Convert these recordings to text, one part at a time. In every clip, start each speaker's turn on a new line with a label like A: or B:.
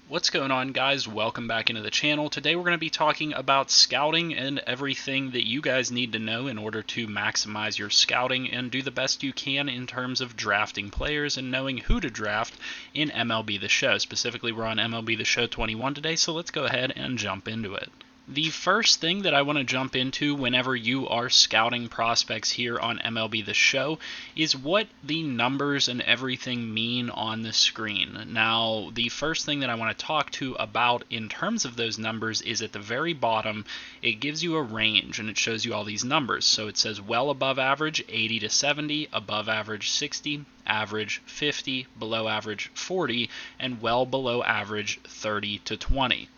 A: What's going on, guys? Welcome back into the channel. Today we're going to be talking about scouting and everything that you guys need to know in order to maximize your scouting and do the best you can in terms of drafting players and knowing who to draft in MLB The Show. Specifically, we're on MLB The Show 21 today, so let's go ahead and jump into it. The first thing that I want to jump into whenever you are scouting prospects here on MLB The Show is what the numbers and everything mean on the screen. Now, the first thing that I want to talk to about in terms of those numbers is at the very bottom. It gives you a range and it shows you all these numbers. So it says well above average 80 to 70, above average 60, average 50, below average 40, and well below average 30 to 20.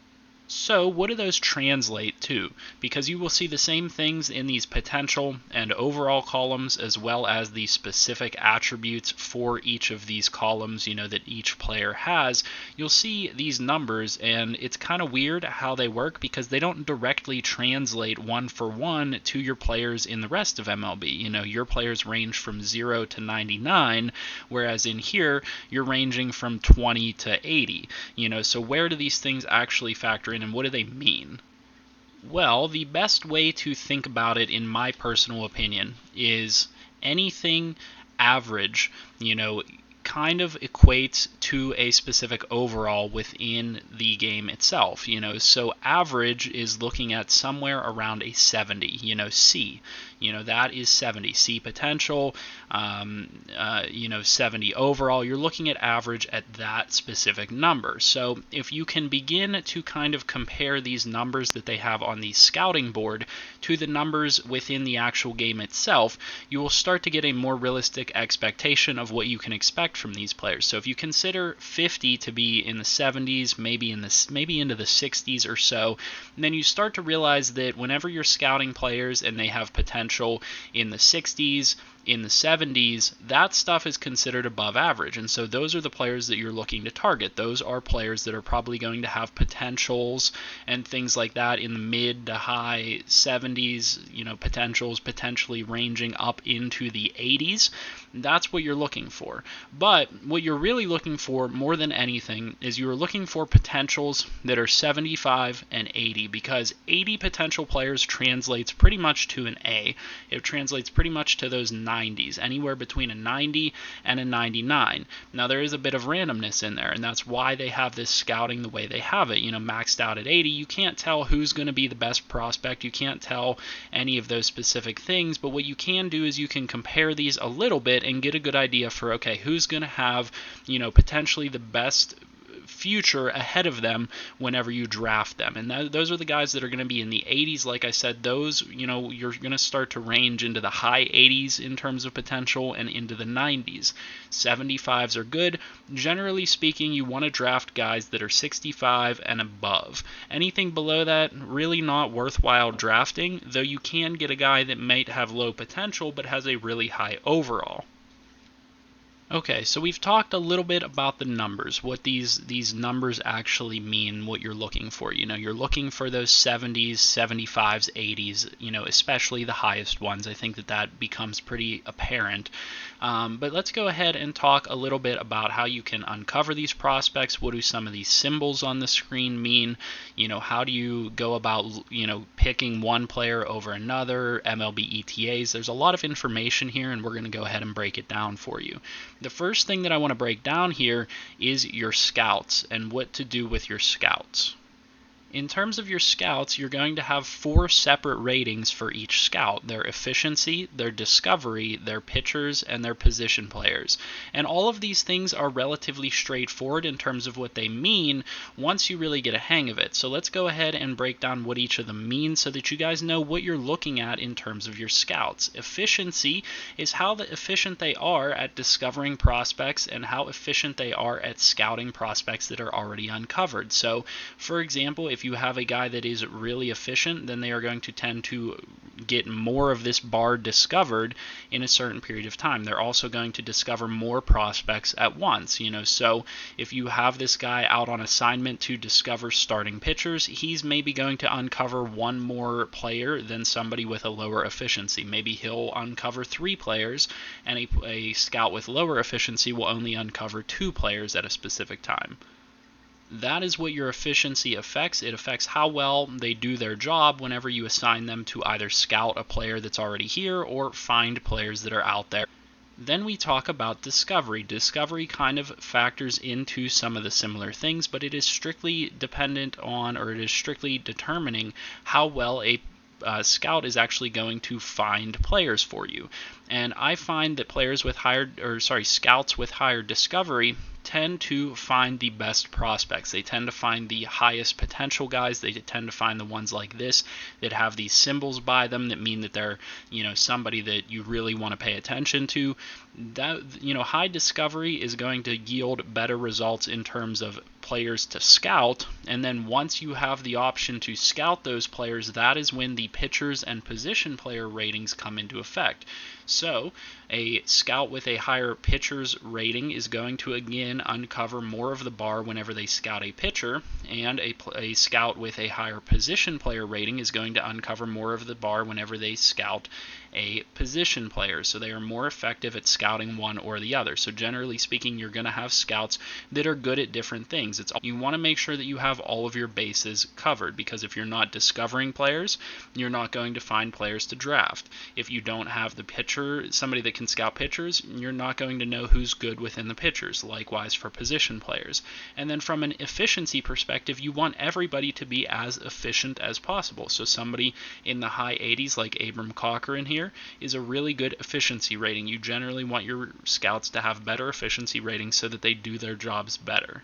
A: So what do those translate to? Because you will see the same things in these potential and overall columns as well as the specific attributes for each of these columns, that each player has. You'll see these numbers, and it's kind of weird how they work because they don't directly translate one for one to your players in the rest of MLB. Your players range from 0 to 99, whereas in here you're ranging from 20 to 80. So where do these things actually factor in? And what do they mean? Well, the best way to think about it, in my personal opinion, is anything average, kind of equates to a specific overall within the game itself. So average is looking at somewhere around a 70, C. That is 70. C potential, 70 overall. You're looking at average at that specific number. So if you can begin to kind of compare these numbers that they have on the scouting board to the numbers within the actual game itself, you will start to get a more realistic expectation of what you can expect from these players. So if you consider 50 to be in the 70s, maybe into the 60s or so, then you start to realize that whenever you're scouting players and they have potential in the 60s, in the 70s, that stuff is considered above average. And so those are the players that you're looking to target. Those are players that are probably going to have potentials and things like that in the mid to high 70s, potentials potentially ranging up into the 80s. That's what you're looking for. But what you're really looking for more than anything is you're looking for potentials that are 75 and 80, because 80 potential players translates pretty much to an A. It translates pretty much to those 90s, anywhere between a 90 and a 99. Now there is a bit of randomness in there, and that's why they have this scouting the way they have it. Maxed out at 80, you can't tell who's going to be the best prospect. You can't tell any of those specific things, but what you can do is you can compare these a little bit and get a good idea for, okay, who's going to have, potentially the best future ahead of them whenever you draft them. And those are the guys that are going to be in the 80s. Like I said, those, you're going to start to range into the high 80s in terms of potential and into the 90s. 75s are good. Generally speaking, you want to draft guys that are 65 and above. Anything below that, really not worthwhile drafting, though you can get a guy that might have low potential but has a really high overall. Okay, so we've talked a little bit about the numbers, what these numbers actually mean, what you're looking for. You're looking for those 70s, 75s, 80s, especially the highest ones. I think that becomes pretty apparent. But let's go ahead and talk a little bit about how you can uncover these prospects. What do some of these symbols on the screen mean? How do you go about, picking one player over another, MLB ETAs? There's a lot of information here, and we're going to go ahead and break it down for you. The first thing that I want to break down here is your scouts and what to do with your scouts. In terms of your scouts, you're going to have 4 separate ratings for each scout: their efficiency, their discovery, their pitchers, and their position players. And all of these things are relatively straightforward in terms of what they mean once you really get a hang of it. So let's go ahead and break down what each of them mean so that you guys know what you're looking at in terms of your scouts. Efficiency is how efficient they are at discovering prospects and how efficient they are at scouting prospects that are already uncovered. So, for example, if you have a guy that is really efficient, then they are going to tend to get more of this bar discovered in a certain period of time. They're also going to discover more prospects at once. So if you have this guy out on assignment to discover starting pitchers, he's maybe going to uncover one more player than somebody with a lower efficiency. Maybe he'll uncover 3 players, and a scout with lower efficiency will only uncover 2 players at a specific time. That is what your efficiency affects. It affects how well they do their job whenever you assign them to either scout a player that's already here or find players that are out there. Then we talk about discovery. Discovery kind of factors into some of the similar things, but it is strictly dependent on, or it is strictly determining how well a scout is actually going to find players for you. And I find that scouts with higher discovery tend to find the best prospects. They tend to find the highest potential guys. They tend to find the ones like this that have these symbols by them that mean that they're, somebody that you really want to pay attention to. That, high discovery is going to yield better results in terms of players to scout, and then once you have the option to scout those players, that is when the pitchers and position player ratings come into effect. So a scout with a higher pitcher's rating is going to again uncover more of the bar whenever they scout a pitcher, and a scout with a higher position player rating is going to uncover more of the bar whenever they scout a position player. So they are more effective at scouting one or the other. So generally speaking, you're going to have scouts that are good at different things. You want to make sure that you have all of your bases covered, because if you're not discovering players, you're not going to find players to draft. If you don't have the pitcher, somebody that can scout pitchers, you're not going to know who's good within the pitchers. Likewise for position players. And then from an efficiency perspective, you want everybody to be as efficient as possible. So somebody in the high 80s like Abram Cochran here is a really good efficiency rating. You generally want your scouts to have better efficiency ratings so that they do their jobs better.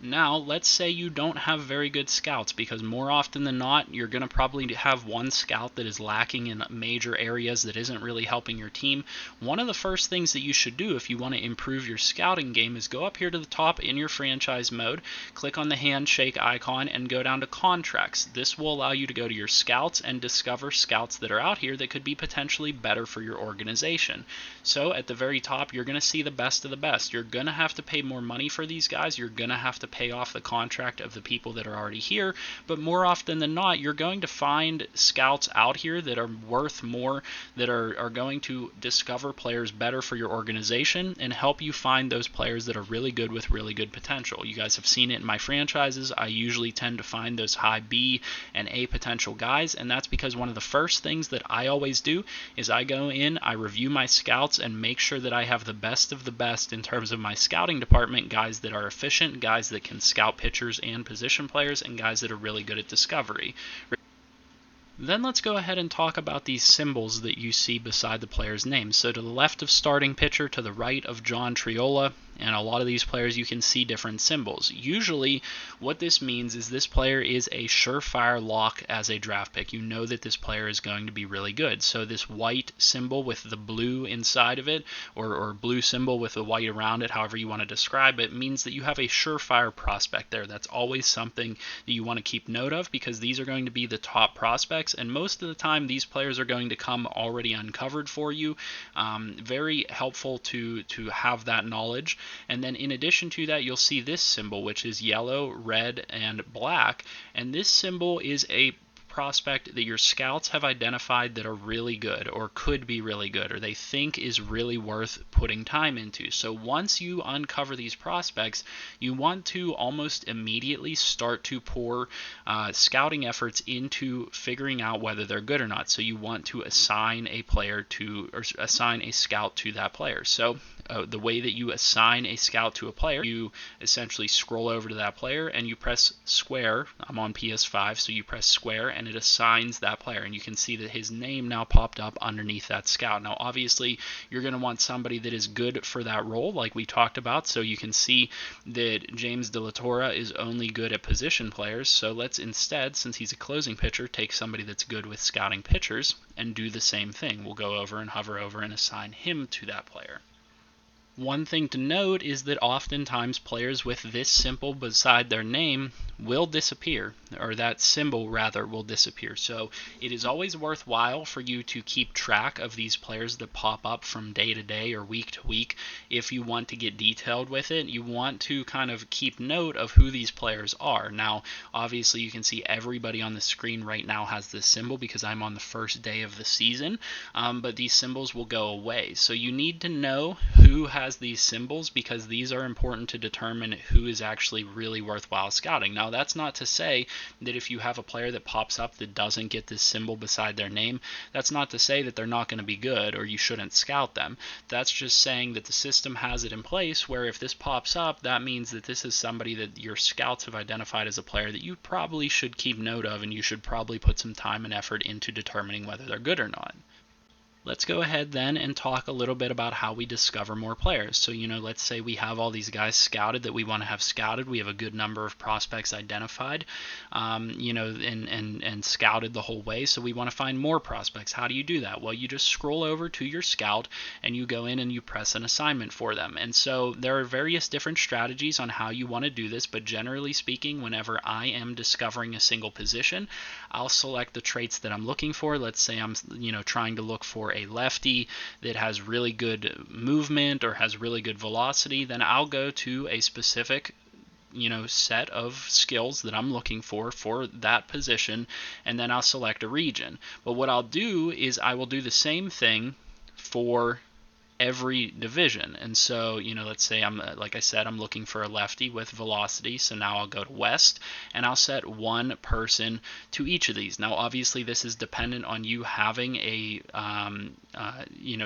A: Now, let's say you don't have very good scouts, because more often than not, you're going to probably have one scout that is lacking in major areas that isn't really helping your team. One of the first things that you should do if you want to improve your scouting game is go up here to the top in your franchise mode, click on the handshake icon, and go down to contracts. This will allow you to go to your scouts and discover scouts that are out here that could be potentially better for your organization. So at the very top, you're going to see the best of the best. You're going to have to pay more money for these guys. You're going to have to pay off the contract of the people that are already here, but more often than not, you're going to find scouts out here that are worth more, that are going to discover players better for your organization and help you find those players that are really good with really good potential. You guys have seen it in my franchises. I usually tend to find those high B and A potential guys, and that's because one of the first things that I always do is I go in, I review my scouts, and make sure that I have the best of the best in terms of my scouting department, guys that are efficient, guys that can scout pitchers and position players, and guys that are really good at discovery. Then let's go ahead and talk about these symbols that you see beside the player's name. So to the left of starting pitcher, to the right of John Triola, and a lot of these players you can see different symbols. Usually what this means is this player is a surefire lock as a draft pick. You know that this player is going to be really good. So this white symbol with the blue inside of it, or blue symbol with the white around it, however you want to describe it, means that you have a surefire prospect there. That's always something that you want to keep note of, because these are going to be the top prospects, and most of the time these players are going to come already uncovered for you. Very helpful to have that knowledge. And then in addition to that, you'll see this symbol, which is yellow, red, and black. And this symbol is a prospect that your scouts have identified that are really good, or could be really good, or they think is really worth putting time into. So once you uncover these prospects, you want to almost immediately start to pour scouting efforts into figuring out whether they're good or not. So you want to assign a player to, or assign a scout to that player. So the way that you assign a scout to a player, you essentially scroll over to that player and you press square. I'm on PS5, so you press square and it assigns that player, and you can see that his name now popped up underneath that scout. Now obviously you're going to want somebody that is good for that role, like we talked about. So you can see that James De La Torre is only good at position players, so let's instead, since he's a closing pitcher, take somebody that's good with scouting pitchers and do the same thing. We'll go over and hover over and assign him to that player. One thing to note is that oftentimes players with this symbol beside their name will disappear, or that symbol rather will disappear. So it is always worthwhile for you to keep track of these players that pop up from day to day or week to week. If you want to get detailed with it, you want to kind of keep note of who these players are. Now, obviously you can see everybody on the screen right now has this symbol because I'm on the first day of the season, but these symbols will go away. So you need to know who has these symbols because these are important to determine who is actually really worthwhile scouting. Now, that's not to say that if you have a player that pops up that doesn't get this symbol beside their name, that's not to say that they're not going to be good or you shouldn't scout them. That's just saying that the system has it in place where if this pops up, that means that this is somebody that your scouts have identified as a player that you probably should keep note of, and you should probably put some time and effort into determining whether they're good or not. Let's go ahead then and talk a little bit about how we discover more players. So, let's say we have all these guys scouted that we want to have scouted. We have a good number of prospects identified, and scouted the whole way. So we want to find more prospects. How do you do that? Well, you just scroll over to your scout and you go in and you press an assignment for them. And so there are various different strategies on how you want to do this, but generally speaking, whenever I am discovering a single position, I'll select the traits that I'm looking for. Let's say I'm, trying to look for a lefty that has really good movement or has really good velocity, then I'll go to a specific set of skills that I'm looking for that position, and then I'll select a region. But what I'll do is I will do the same thing for every division. And so, let's say like I said, I'm looking for a lefty with velocity. So now I'll go to West and I'll set one person to each of these. Now, obviously, this is dependent on you having a,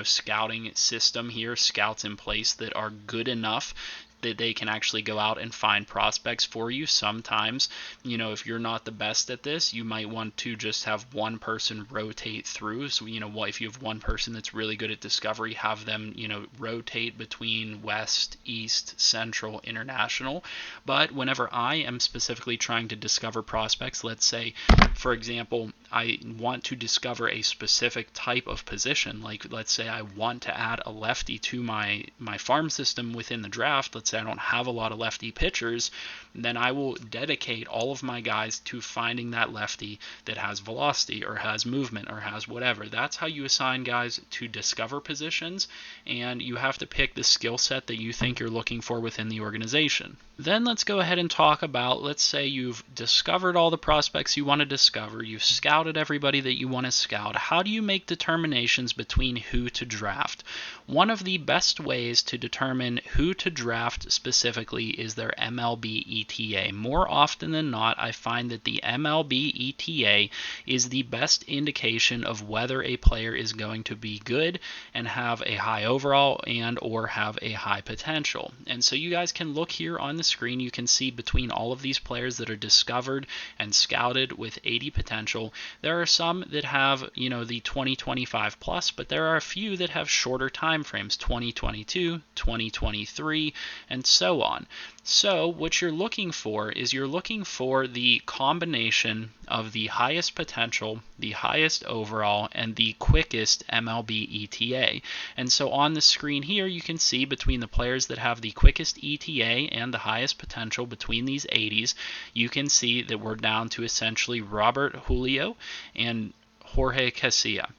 A: scouting system here, scouts in place that are good enough that they can actually go out and find prospects for you. Sometimes, if you're not the best at this, you might want to just have one person rotate through. So, if you have one person that's really good at discovery, have them, rotate between West, East, Central, International. But whenever I am specifically trying to discover prospects, let's say, for example, I want to discover a specific type of position. Like, let's say I want to add a lefty to my farm system within the draft. Let's say I don't have a lot of lefty pitchers, then I will dedicate all of my guys to finding that lefty that has velocity or has movement or has whatever. That's how you assign guys to discover positions, and you have to pick the skill set that you think you're looking for within the organization. Then let's go ahead and talk about, let's say you've discovered all the prospects you want to discover, you've scouted everybody that you want to scout. How do you make determinations between who to draft? One of the best ways to determine who to draft specifically is their MLB ETA. More often than not, I find that the MLB ETA is the best indication of whether a player is going to be good and have a high overall and or have a high potential. And so you guys can look here on the screen. You can see between all of these players that are discovered and scouted with 80 potential, there are some that have, the 2025 plus, but there are a few that have shorter time frames, 2022, 2023, and so on. So what you're looking for is you're looking for the combination of the highest potential, the highest overall, and the quickest MLB ETA. And so on the screen here, you can see between the players that have the quickest ETA and the highest potential between these 80s, you can see that we're down to essentially Robert Julio and Jorge Casilla.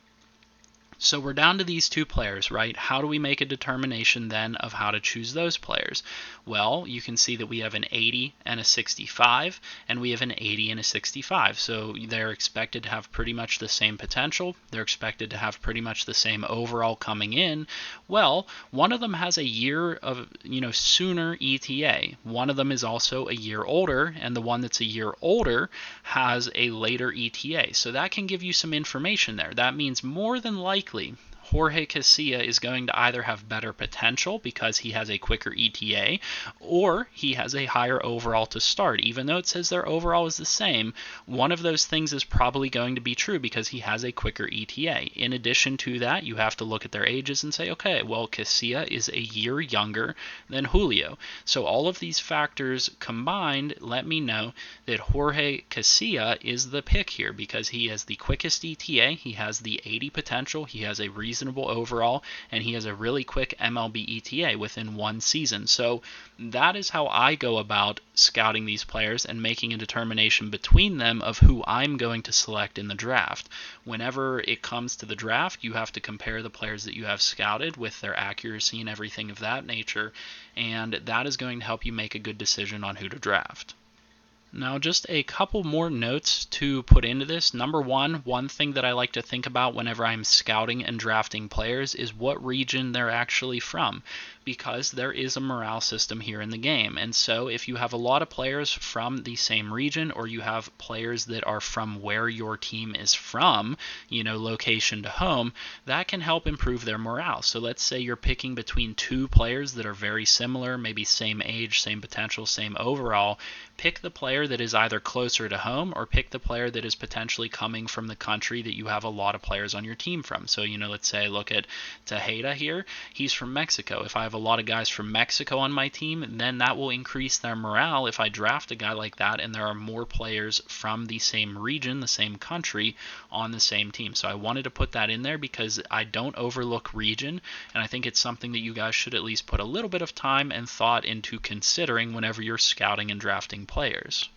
A: So we're down to these two players, right? How do we make a determination then of how to choose those players? Well, you can see that we have an 80 and a 65, and we have an 80 and a 65. So they're expected to have pretty much the same potential. They're expected to have pretty much the same overall coming in. Well, one of them has a year of, sooner ETA. One of them is also a year older, and the one that's a year older has a later ETA. So that can give you some information there. That means more than likely Jorge Casilla is going to either have better potential because he has a quicker ETA, or he has a higher overall to start. Even though it says their overall is the same, one of those things is probably going to be true because he has a quicker ETA. In addition to that, you have to look at their ages and say, okay, well, Casilla is a year younger than Julio. So all of these factors combined let me know that Jorge Casilla is the pick here because he has the quickest ETA, he has the 80 potential, he has a reasonable reasonable overall, and he has a really quick MLB ETA within 1 season. So that is how I go about scouting these players and making a determination between them of who I'm going to select in the draft. Whenever it comes to the draft, you have to compare the players that you have scouted with their accuracy and everything of that nature, and that is going to help you make a good decision on who to draft. Now, just a couple more notes to put into this. Number one thing that I like to think about whenever I'm scouting and drafting players is what region they're actually from, because there is a morale system here in the game. And so if you have a lot of players from the same region, or you have players that are from where your team is from, location to home, that can help improve their morale. So let's say you're picking between two players that are very similar, maybe same age, same potential, same overall. Pick the player that is either closer to home, or pick the player that is potentially coming from the country that you have a lot of players on your team from. So, let's say I look at Tejeda here. He's from Mexico. If I have a lot of guys from Mexico on my team, then that will increase their morale if I draft a guy like that and there are more players from the same region, the same country, on the same team. So I wanted to put that in there because I don't overlook region, and I think it's something that you guys should at least put a little bit of time and thought into considering whenever you're scouting and drafting players.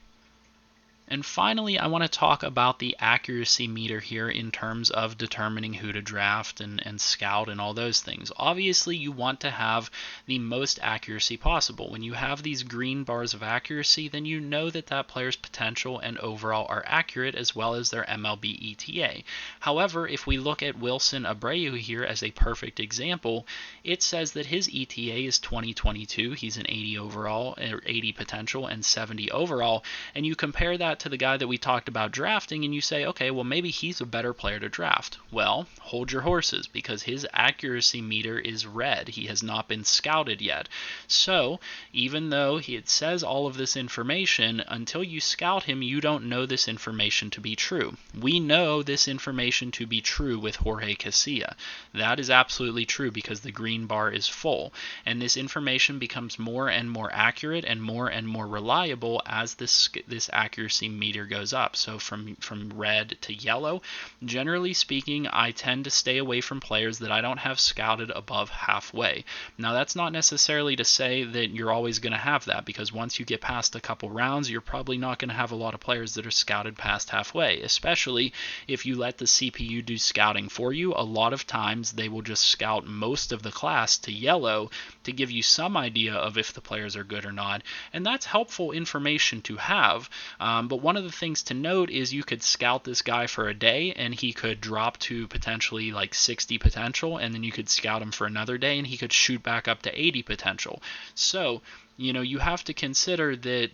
A: And finally, I want to talk about the accuracy meter here in terms of determining who to draft and scout and all those things. Obviously, you want to have the most accuracy possible. When you have these green bars of accuracy, then you know that that player's potential and overall are accurate, as well as their MLB ETA. However, if we look at Wilson Abreu here as a perfect example, it says that his ETA is 2022. He's an 80 overall, or 80 potential, and 70 overall, and you compare that to the guy that we talked about drafting, and you say, okay, well, maybe he's a better player to draft. Well, hold your horses, because his accuracy meter is red. He has not been scouted yet. So even though it says all of this information, until you scout him, you don't know this information to be true. We know this information to be true with Jorge Casilla. That is absolutely true, because the green bar is full, and this information becomes more and more accurate and more reliable as this accuracy meter goes up. So from red to yellow, generally speaking, I tend to stay away from players that I don't have scouted above halfway. Now, that's not necessarily to say that you're always going to have that, because once you get past a couple rounds, you're probably not going to have a lot of players that are scouted past halfway, especially if you let the CPU do scouting for you. A lot of times they will just scout most of the class to yellow to give you some idea of if the players are good or not, and that's helpful information to have. But one of the things to note is you could scout this guy for a day and he could drop to potentially like 60 potential, and then you could scout him for another day and he could shoot back up to 80 potential. So you have to consider that,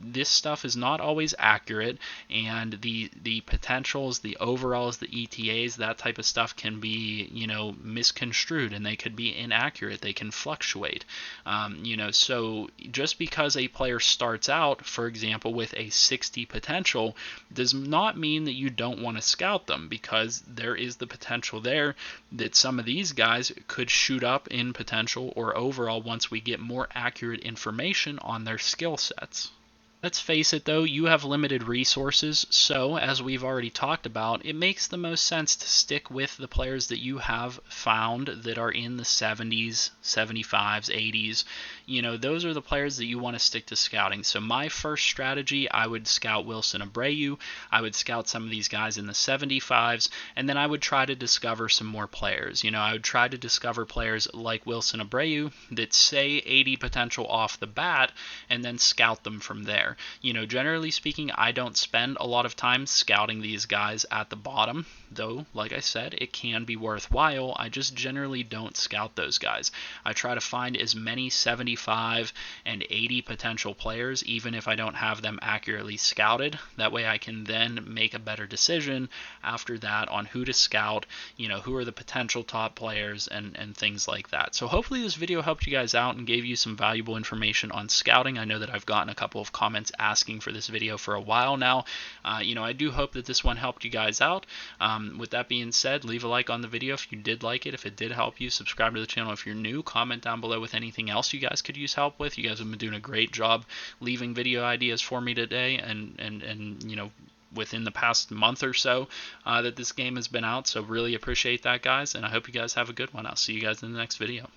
A: this stuff is not always accurate, and the potentials, the overalls, the ETAs, that type of stuff can be, misconstrued, and they could be inaccurate. They can fluctuate. So just because a player starts out, for example, with a 60 potential, does not mean that you don't want to scout them, because there is the potential there that some of these guys could shoot up in potential or overall once we get more accurate information on their skill sets. Let's face it though, you have limited resources, so as we've already talked about, it makes the most sense to stick with the players that you have found that are in the 70s, 75s, 80s. Those are the players that you want to stick to scouting. So my first strategy, I would scout Wilson Abreu, I would scout some of these guys in the 75s, and then I would try to discover some more players. I would try to discover players like Wilson Abreu that say 80 potential off the bat, and then scout them from there. Generally speaking, I don't spend a lot of time scouting these guys at the bottom, though, like I said, it can be worthwhile. I just generally don't scout those guys. I try to find as many 75 and 80 potential players, even if I don't have them accurately scouted. That way I can then make a better decision after that on who to scout, who are the potential top players, and things like that. So hopefully this video helped you guys out and gave you some valuable information on scouting. I know that I've gotten a couple of comments asking for this video for a while now. I do hope that this one helped you guys out. With that being said, leave a like on the video if you did like it. If it did help you, subscribe to the channel if you're new. Comment down below with anything else you guys could use help with. You guys have been doing a great job leaving video ideas for me today, and within the past month or so that this game has been out. So really appreciate that, guys, and I hope you guys have a good one. I'll see you guys in the next video.